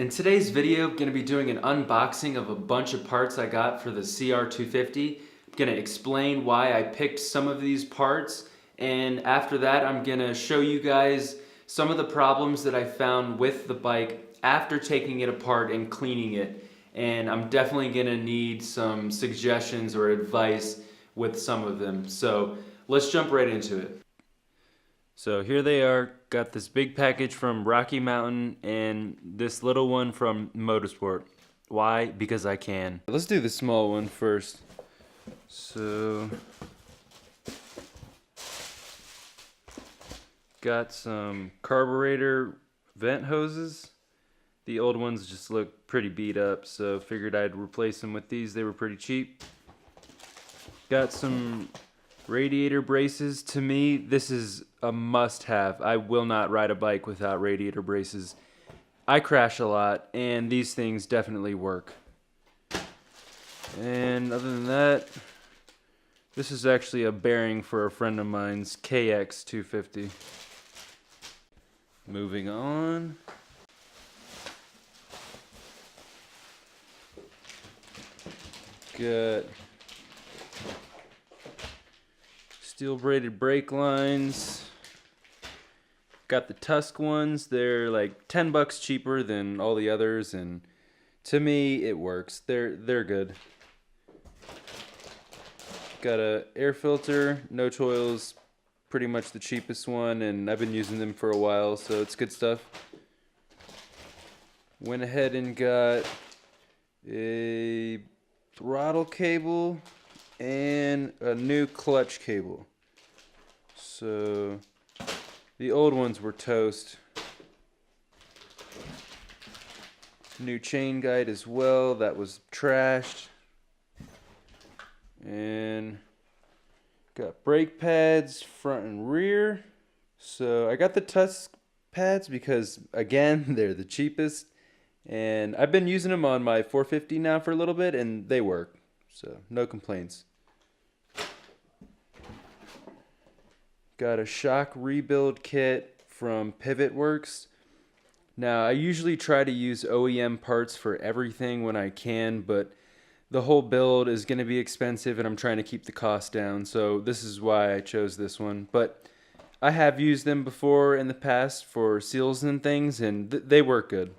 In today's video, I'm going to be doing an unboxing of a bunch of parts I got for the CR250. I'm going to explain why I picked some of these parts, and after that I'm going to show you guys some of the problems that I found with the bike after taking it apart and cleaning it. And I'm definitely going to need some suggestions or advice with some of them. So let's jump right into it. So here they are. Got this big package from Rocky Mountain and this little one from Motorsport. Why? Because I can. Let's do the small one first. So got some carburetor vent hoses. The old ones just look pretty beat up, so figured I'd replace them with these. They were pretty cheap. Got some radiator braces. To me, this is a must-have. I will not ride a bike without radiator braces. I crash a lot, and these things definitely work. And other than that, this is actually a bearing for a friend of mine's KX250. Moving on. Got steel braided brake lines. Got the Tusk ones. They're like 10 bucks cheaper than all the others, and to me it works. They're good. Got a air filter, no toils, pretty much the cheapest one, and I've been using them for a while, so it's good stuff. Went ahead and got a throttle cable and a new clutch cable. So the old ones were toast. New chain guide as well, that was trashed. And got brake pads front and rear. So I got the Tusk pads because, again, they're the cheapest. And I've been using them on my 450 now for a little bit, and they work. So, no complaints. Got a shock rebuild kit from Pivot Works. Now, I usually try to use OEM parts for everything when I can, but the whole build is going to be expensive, and I'm trying to keep the cost down. So, this is why I chose this one. But I have used them before in the past for seals and things, and they work good.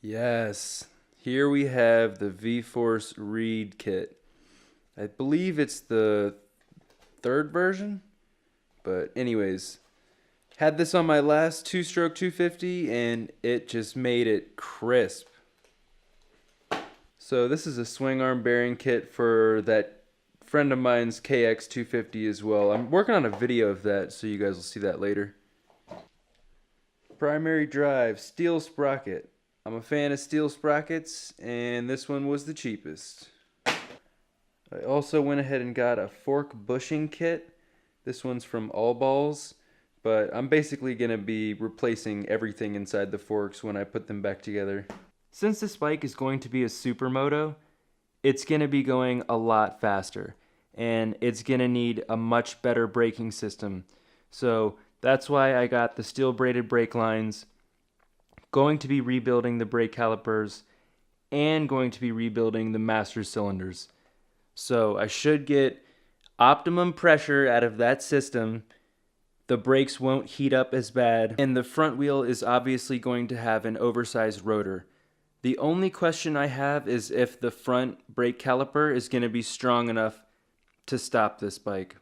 Yes, here we have the V-Force Reed kit. I believe it's the third version, but anyways, had this on my last two-stroke 250 and it just made it crisp. So this is a swing arm bearing kit for that friend of mine's KX250 as well. I'm working on a video of that, so you guys will see that later. Primary drive, steel sprocket. I'm a fan of steel sprockets, and this one was the cheapest. I also went ahead and got a fork bushing kit. This one's from All Balls, but I'm basically going to be replacing everything inside the forks when I put them back together. Since this bike is going to be a Supermoto, it's going to be going a lot faster, and it's going to need a much better braking system. So that's why I got the steel braided brake lines, going to be rebuilding the brake calipers, and going to be rebuilding the master cylinders. So I should get optimum pressure out of that system. The brakes won't heat up as bad, and the front wheel is obviously going to have an oversized rotor. The only question I have is if the front brake caliper is going to be strong enough to stop this bike.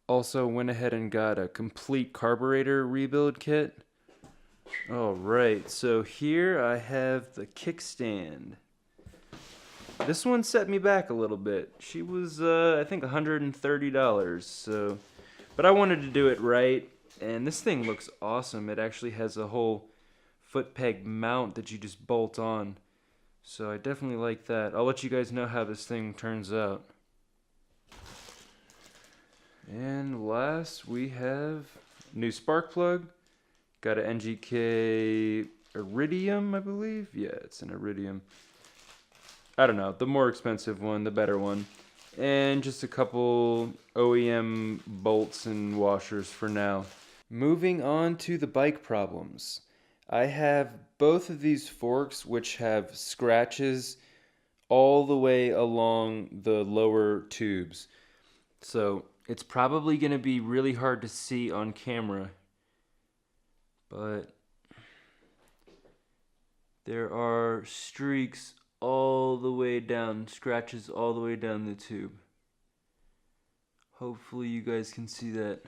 Also went ahead and got a complete carburetor rebuild kit. Alright, so here I have the kickstand. This one set me back a little bit. She was, I think, $130, so, but I wanted to do it right, and this thing looks awesome. It actually has a whole foot peg mount that you just bolt on, so I definitely like that. I'll let you guys know how this thing turns out. And last, we have new spark plug. Got an NGK Iridium, I believe. Yeah, it's an Iridium. I don't know, the more expensive one, the better one. And just a couple OEM bolts and washers for now. Moving on to the bike problems. I have both of these forks which have scratches all the way along the lower tubes. So it's probably going to be really hard to see on camera, but there are streaks all the way down, scratches all the way down the tube. Hopefully you guys can see that.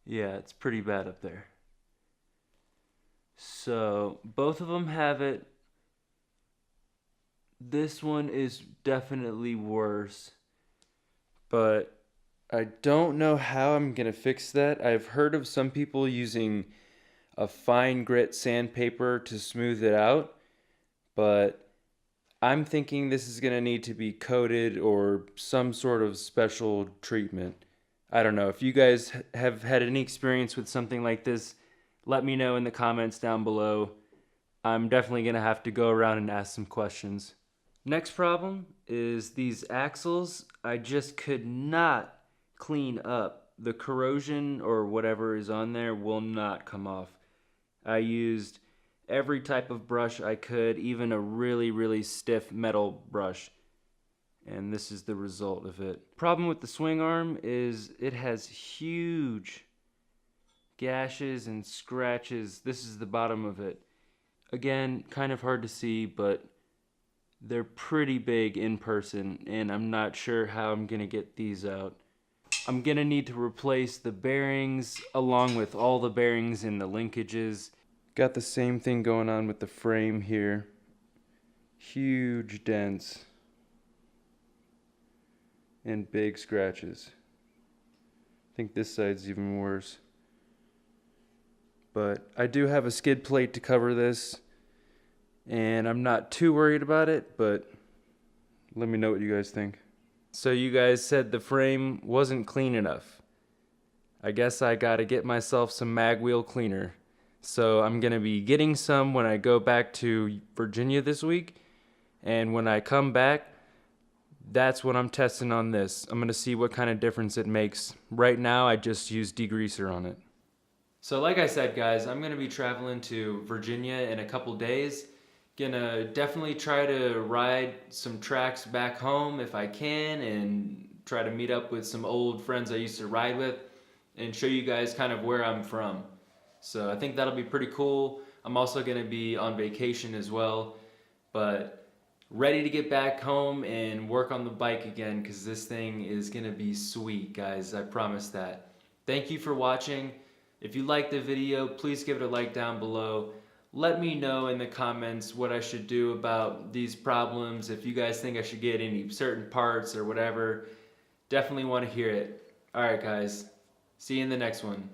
Yeah, it's pretty bad up there. So both of them have it. This one is definitely worse, but I don't know how I'm gonna fix that. I've heard of some people using a fine grit sandpaper to smooth it out, but I'm thinking this is gonna need to be coated or some sort of special treatment. I don't know. If you guys have had any experience with something like this, let me know in the comments down below. I'm definitely gonna have to go around and ask some questions. Next problem is these axles. I just could not clean up. The corrosion or whatever is on there will not come off. I used every type of brush I could, even a really stiff metal brush, and this is the result of it. Problem with the swing arm is it has huge gashes and scratches. This is the bottom of it. Again, kind of hard to see, but they're pretty big in person, and I'm not sure how I'm gonna get these out. I'm gonna need to replace the bearings along with all the bearings and the linkages. Got the same thing going on with the frame here. Huge dents and big scratches. I think this side's even worse. But I do have a skid plate to cover this, and I'm not too worried about it, but let me know what you guys think. So you guys said the frame wasn't clean enough. I guess I gotta get myself some mag wheel cleaner. So I'm gonna be getting some when I go back to Virginia this week, and when I come back, that's what I'm testing on this. I'm gonna see what kind of difference it makes. Right now I just use degreaser on it. So like I said, guys, I'm gonna be traveling to Virginia in a couple days. Gonna definitely try to ride some tracks back home if I can, and try to meet up with some old friends I used to ride with and show you guys kind of where I'm from. So I think that'll be pretty cool. I'm also gonna be on vacation as well, but ready to get back home and work on the bike again, because this thing is gonna be sweet, guys. I promise that. Thank you for watching. If you liked the video, please give it a like down below. Let me know in the comments what I should do about these problems. If you guys think I should get any certain parts or whatever, definitely want to hear it. Alright guys, see you in the next one.